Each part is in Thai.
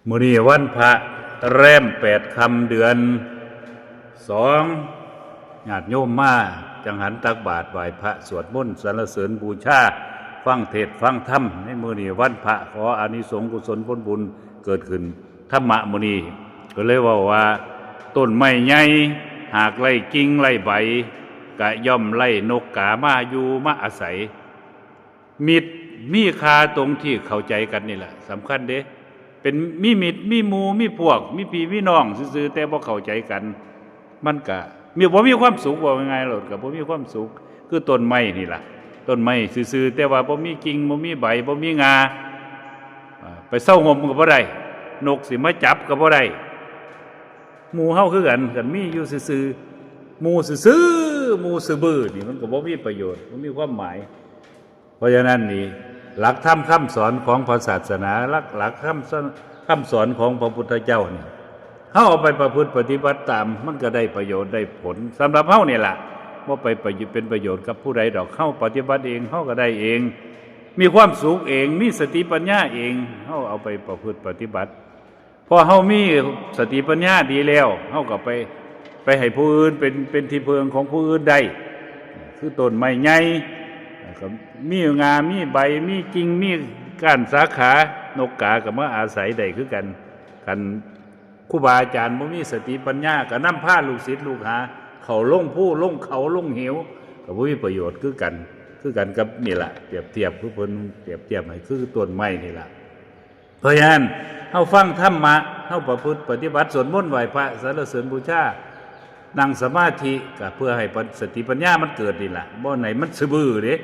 มื้อนี้วันพระแรม8 ค่ำเดือน2ญาติโยมมาจังหันตักบาตรไหว้พระสวดมนต์สรรเสริญบูชาฟังเทศน์ฟังธรรมในมื้อนี้วันพระขออานิสงส์กุศลผลบุญเกิดขึ้นธรรมะมื้อนี้ก็เลยว่าต้นไม้ใหญ่หากไล่กิ่งไล่ใบกะย่อมไล่นกกามาอยู่มาอาศัยมิตรมีค่าตรงที่เข้าใจกันนี่แหละสำคัญเด้เป็นมีมิตรมีหมู่มีพวกมีพี่มีน้องซื่อๆแต่บ่เข้าใจกันมันก็บ่มีความสุขว่าง่ายๆหรอกก็บ่มีความสุขคือต้นไม้นี่ล่ะต้นไม้ซื่อๆแต่ว่าบ่มีกิ่งบ่มีใบบ่มีงาไปเศร้าห่มก็บ่ได้นกสิมาจับก็บ่ได้หมู่เฮาคือกันมีอยู่ซื่อๆหมู่ซื่อๆหมู่ซื่อบื้อนี่มันก็บ่มีประโยชน์บ่มีความหมายเพราะฉะนั้นนี่หลักธรรมคำสอนของพระศาสนาหลักคำสอนของพระพุทธเจ้านี่เฮาเอาไปประพฤติปฏิบัติตามมันก็ได้ประโยชน์ได้ผลสำหรับเฮานี่ล่ะบ่ไปเป็นประโยชน์กับผู้ใดดอกเฮาปฏิบัติเองเฮาก็ได้เองมีความสุขเองมีสติปัญญาเองเฮาเอาไปประพฤติปฏิบัติพอเฮามีสติปัญญาดีแล้วเฮาก็ไปให้ผู้อื่นเป็นที่พึ่งของผู้อื่นได้คือต้นไม้ใหญ่มีงามีใบมีกิ่งมีก้านสาขานกกาก็มาอาศัยได้คือกันครูบาอาจารย์บ่มีสติปัญญาก็นำพาลูกศิษย์ลูกหาเขาลงผู้ลงเขาลงเหวก็บ่มีประโยชน์คือกันกับนี่ล่ะเปรียบเทียบคือเพิ่นเปรียบเทียบให้คือต้นไม้นี่ล่ะเพราะฉะนั้นเฮาฟังธรรมะเฮาประพฤติปฏิบัติสวดมนต์ไหว้พระสรรเสริญบูชานั่งสมาธิก็เพื่อให้สติปัญญามันเกิดนี่ล่ะบ่ไหนมันซื่อบื้อเด้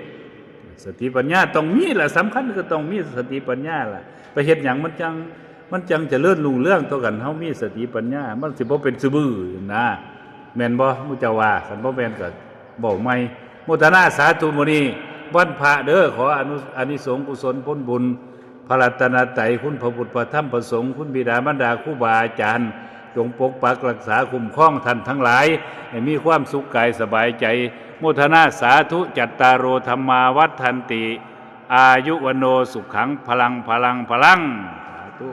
สติปัญญาต้องมีล่ะสำคัญก็ต้องมีสติปัญญาล่ะไปเฮ็ดหยังมันจังเจริญรุ่งเรืองต่อกันเฮามีสติปัญญามันสิบ่เป็นซื่อบื้อนะแม่นบ่มุจาว่าคันบ่แม่นก็เว้าใหม่โมทนาสาธุมื้อนี้วันพระเด้อขออานิสงส์กุศลผลบุญพระรัตนตรัยคุณพระพุทธพระธรรมพระสงฆ์คุณบิดามารดาครูบาอาจารย์จงปกปักรักษาคุ้มครองท่านทั้งหลายให้มีความสุขกายสบายใจโมทนาสาธุจัตตารโอธรรมาวัฏทันติอายุวโนสุขังพลังสาธุ